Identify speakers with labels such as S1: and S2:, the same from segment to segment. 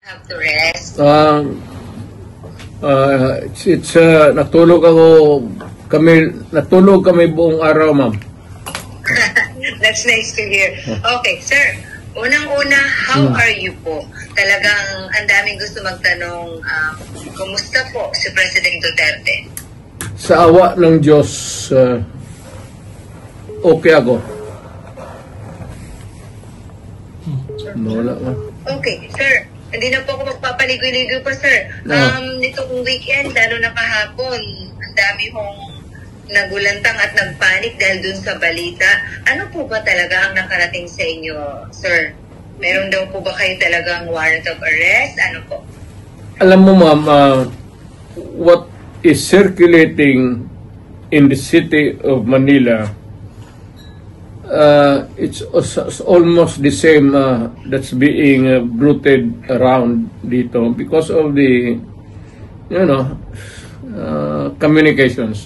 S1: Have to rest.
S2: Natulog kami buong araw, ma'am.
S1: That's nice to hear. Okay, sir. Unang-una, how are you po? Talagang ang daming gusto magtanong, kumusta po si President Duterte?
S2: Sa awa ng Diyos, okay ako. Wala nga.
S1: Okay, sir. Hindi na po ako magpapaligoy-ligoy pa, sir. Nitong weekend, lalo na kahapon, ang dami hong nagulantang at nagpanik dahil dun sa balita. Ano po ba talaga ang nakarating sa inyo, sir? Meron daw po ba kayo talagang warrant of arrest? Ano po?
S2: Alam mo, ma'am, what is circulating in the city of Manila, it's almost the same that's being bruited around dito because of the, communications.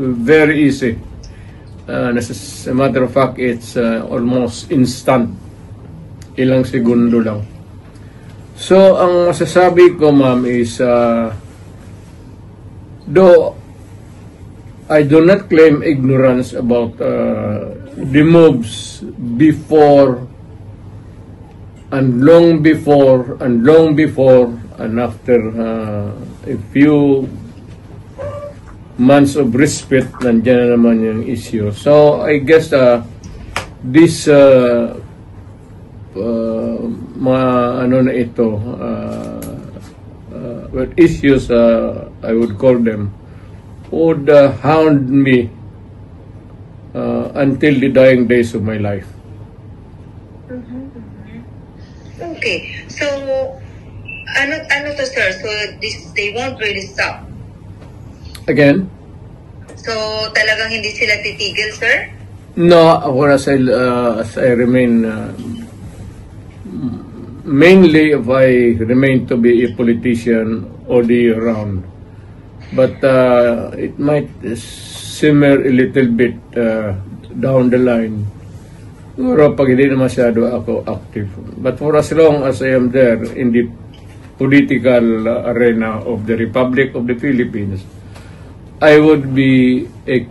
S2: Very easy. As a matter of fact, it's almost instant. Ilang segundo lang. So, ang masasabi ko, ma'am, is though I do not claim ignorance about the moves before and long before and after a few months of respite, nandiyan na naman yung issue. So, I guess this issues, I would call them, would hound me until the dying days of my life.
S1: Okay, so ano to, sir? So they won't really stop.
S2: Again?
S1: So talagang hindi sila titigil, sir?
S2: No, as I remain, mainly if I remain to be a politician all the year round. But it might simmer a little bit down the line. Pero pag hindi na masyado ako active. But for as long as I am there in the political arena of the Republic of the Philippines, I would be a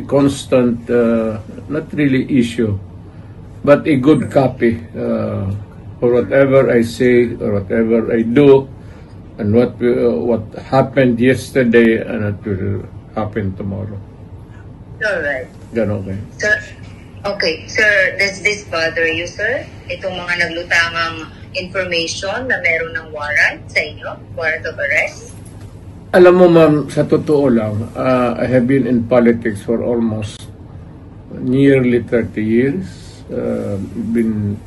S2: constant, not really issue, but a good copy for whatever I say or whatever I do, and what happened yesterday and what will happen tomorrow.
S1: All right.
S2: Ganon kayo.
S1: Sir, okay, sir, does this bother you, sir? Itong mga naglutangang information na meron ng warrant sa inyo? Warrant of arrest?
S2: Alam mo, ma'am, sa totoo lang, I have been in politics for almost nearly 30 years. Been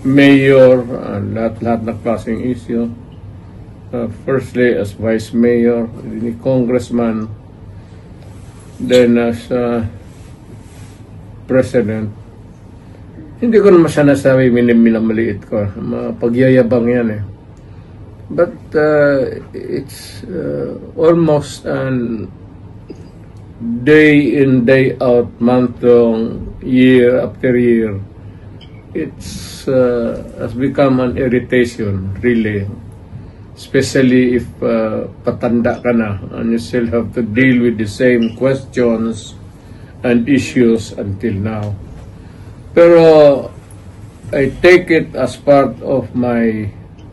S2: mayor, lahat na klaseng issue. Firstly as vice mayor, congressman, then as president. Hindi ko naman siya nasabi minamaliit ko. Pagyayabang yan eh. But it's almost an day in, day out, month long, year after year. It's has become an irritation, really. Especially if patanda ka na and you still have to deal with the same questions and issues until now. Pero I take it as part of my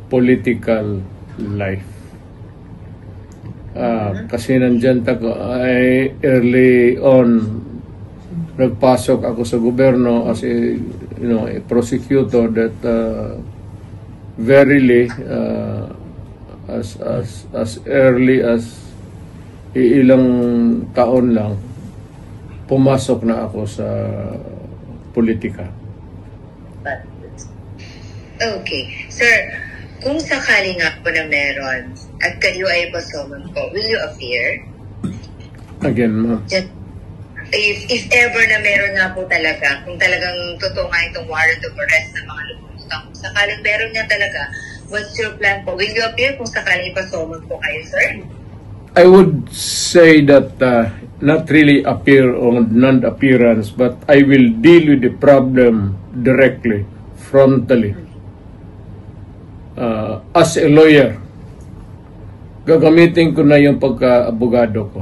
S2: political life. Kasi nandyan early on, nagpasok ako sa gobyerno as a prosecutor that verily as early as ilang taon lang pumasok na ako sa politika.
S1: Okay. Sir, kung sakali nga po na meron at kayo ay pasoman po, will you appear?
S2: Again, ma'am.
S1: If ever na meron nga po talaga, kung talagang totoo nga itong warrant of arrest ng mga lumulutang, kung sakaling meron nga talaga, what's your plan po? Will you appear kung sakaling ipasoman po kayo, sir?
S2: I would say that not really appear on non-appearance, but I will deal with the problem directly, frontally. as a lawyer, gagamitin ko na yung pagka-abogado ko.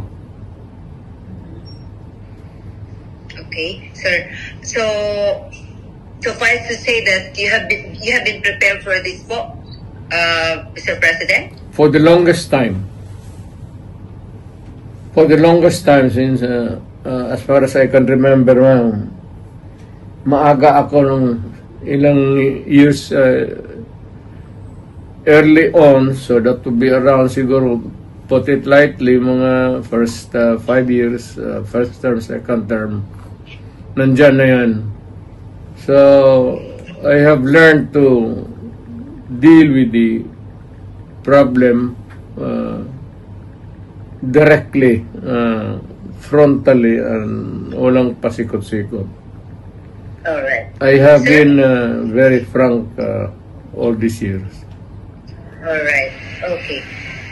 S1: Okay, sir. So far as to say that you have been prepared for this po, Mr. President?
S2: For the longest time. For the longest time since, as far as I can remember, maaga ako ng ilang years early on, so that to be around siguro, put it lightly, mga first 5 years, first term, second term, nandyan na yan. So, I have learned to deal with the problem directly, frontally, and walang pasikot-sikot.
S1: Alright.
S2: I have been very frank all these years.
S1: Alright, okay.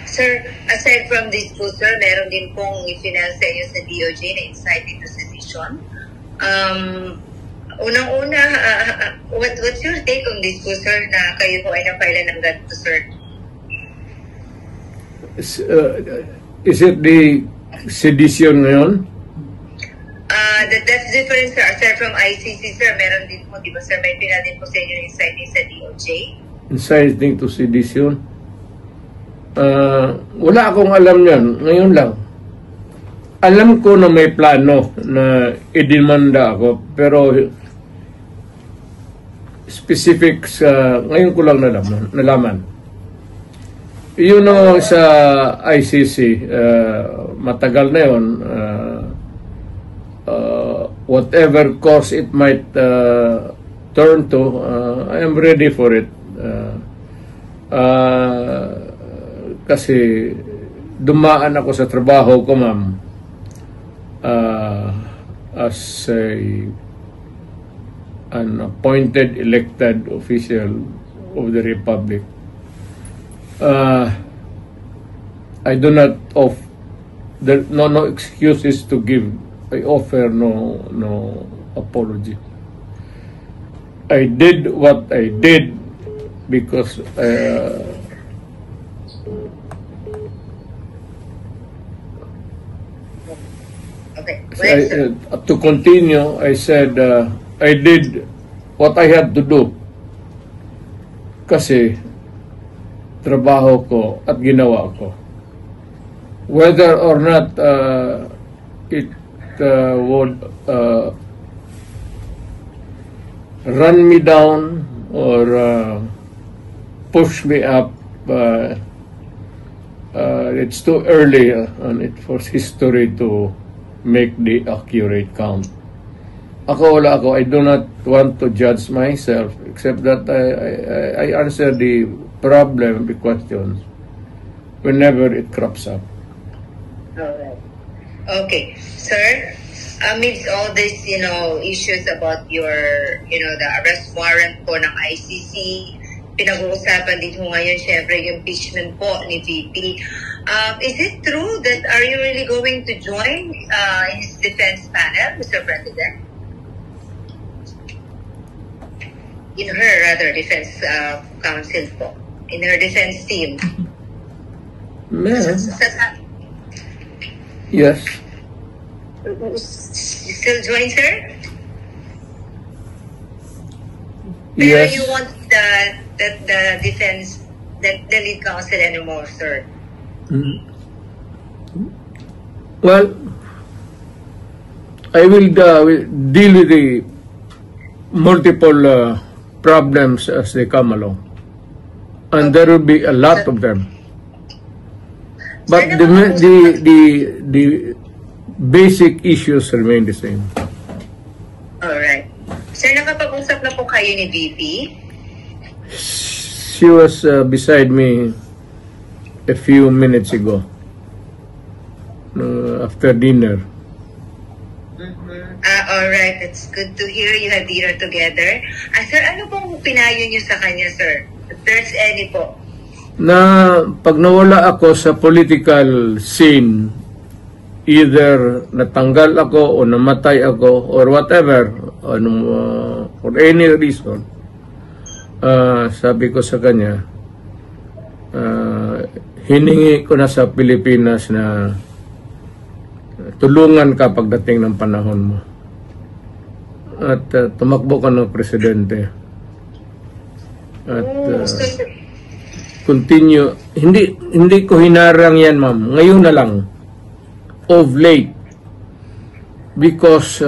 S1: Sir, aside from this po, sir, meron din pong i-final sa inyo sa DOJ na insight into sedition. Unang-una, what's your take on this po, sir, na kayo po ay na-file ng ganito, sir?
S2: Is it the sedition ngayon?
S1: That's different, sir. Aside from ICC, sir, meron din po, di ba, sir, may final din po sa inyo inciting sa DOJ? Inciting
S2: to sedition? Wala akong alam yan. Ngayon lang. Alam ko na may plano na idemanda ako, pero specifics, ngayon ko lang nalaman. Yun sa ICC, matagal na yun. Whatever course it might turn to, I am ready for it. Kasi dumaan ako sa trabaho ko, ma'am, as an appointed elected official of the Republic. I do not there no excuses to give. I offer no apology. I did what I did because to continue, I said I did what I had to do kasi trabaho ko at ginawa ko. Whether or not it would run me down or push me up, it's too early and it for history to make the accurate count. Wala ako. I do not want to judge myself, except that I answer the problem, the questions, whenever it crops up.
S1: Alright. Okay. Sir, amidst all these, issues about your, the arrest warrant po ng ICC, pinag-uusapan din po ngayon, syempre, yung impeachment po ni VP. Is it true that are you really going to join his defense panel, Mr. President? In her, rather, defense counsel po. In her defense team.
S2: Yes.
S1: You still join, sir?
S2: Yes.
S1: Pero you want the defense, the lead counsel anymore, sir?
S2: Well, I will deal with the multiple problems as they come along, and there will be a lot of them. But the basic issues remain the same.
S1: Alright. Sir, nakapag-usap na po kayo ni VP?
S2: She was beside me a few minutes ago, after dinner.
S1: Alright, it's good to hear you had dinner together. Sir, ano pong pinayo niyo sa kanya, sir? If there's any po.
S2: Na pag nawala ako sa political scene, either natanggal ako o namatay ako or whatever, for any reason, sabi ko sa kanya, hiningi ko na sa Pilipinas na tulungan ka pagdating ng panahon mo. At tumakbo ka ng presidente. At continue. Hindi ko hinarang yan, ma'am. Ngayon na lang. Of late. Because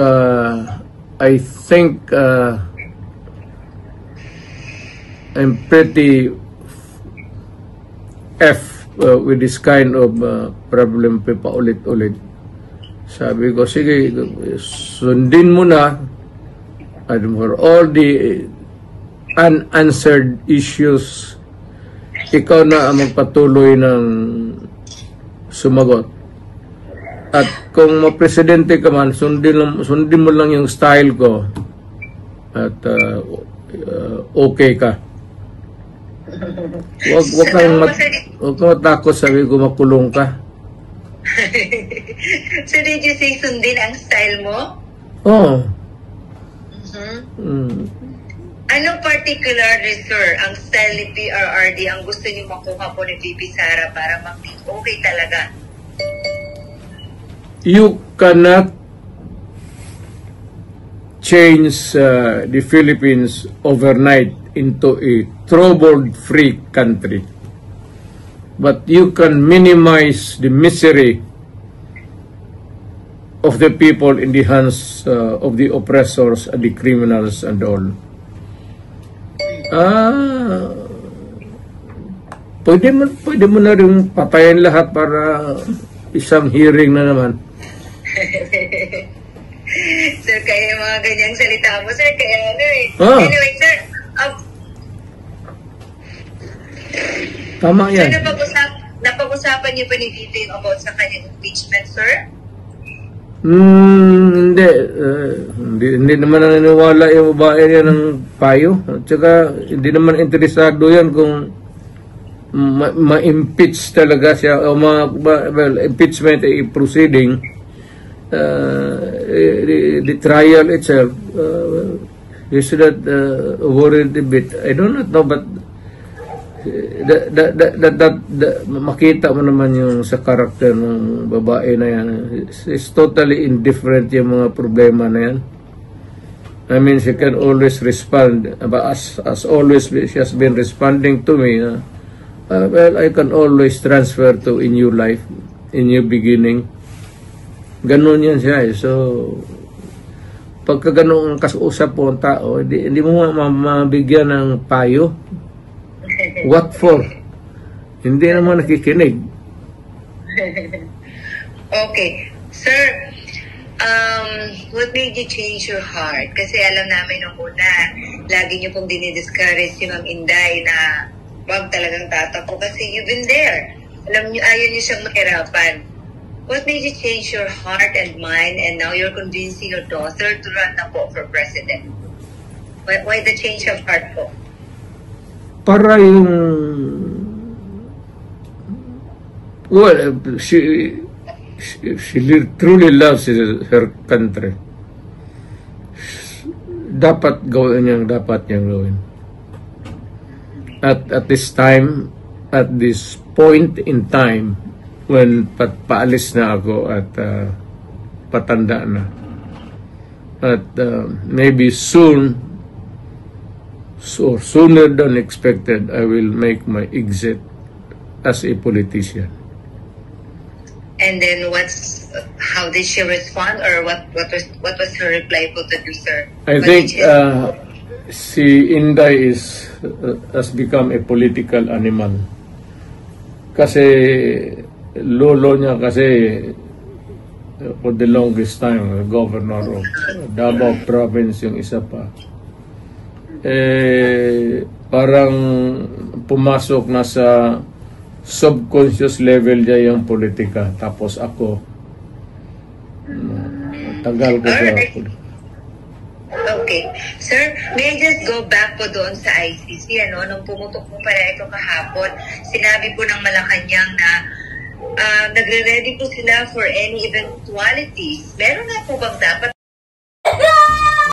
S2: I think I'm pretty with this kind of problem pa ulit-ulit. Sabi ko, sige, sundin mo na for all the unanswered issues, ikaw na ang magpatuloy ng sumagot. At kung mapresidente ka man, sundin mo lang yung style ko at okay ka. Huwag kang matakot, sabi ko, makulong ka.
S1: So did you say sundin ang style mo?
S2: Oo.
S1: Anong particular, sir, ang style ni PRRD ang gusto niyo makuha po ni VP Sara para mag-think okay talaga?
S2: You cannot change the Philippines overnight into a trouble-free country. But you can minimize the misery of the people in the hands of the oppressors and the criminals and all. Pwede mo na rin patayin lahat para isang hearing na naman.
S1: Sir, kaya yung mga ganyang salita mo, sir, kaya ano eh. Anyway, sir,
S2: tama yan.
S1: sir, napag-usapan niyo pa ni VP about sa kanyang impeachment, sir? Hindi naman naniniwala yung babae niya ng payo. At saka, hindi naman interesado yan kung ma-impeach talaga siya o impeachment ay proceeding. The trial itself, you should not worried a bit. I do not know, but makita mo naman yung sa karakter ng babae na yan. It's totally indifferent yung mga problema na yan. I mean, she can always respond. But as always, she has been responding to me. Well, I can always transfer to a new life, a new beginning. Ganon yan siya eh. So, pagka ganon ang kausap po ang tao, hindi mo mabigyan ng payo. What for? Hindi naman nakikinig. Okay. Sir, what made you change your heart? Kasi alam namin nung una, lagi niyo pong dinidiscourage si Ma'am Inday na wag talagang tatakbo kasi you've been there. Alam niyo, ayaw niyo siyang mahirapan. What made you change your heart and mind and now you're convincing your daughter to run na po for president? Why the change of heart po?
S2: Para yung she truly loves her country. Dapat niyang gawin. At this time, at this point in time, when paalis na ako at patanda na, at maybe soon, so sooner than expected, I will make my exit as a politician.
S1: And then how did she respond, or what was her reply po to you, sir?
S2: I think si Inday has become a political animal. Kasi lolo niya for the longest time, governor of Davao Province yung isa pa. Parang pumasok na sa subconscious level niya yung politika. Tapos ako, tagal ko sa politika.
S1: Okay. Sir, may I just go back po doon sa ICC, nung pumutok po pala ito kahapon, sinabi po ng Malacanang na nagre-ready po sila for any eventualities. Meron nga po bang dapat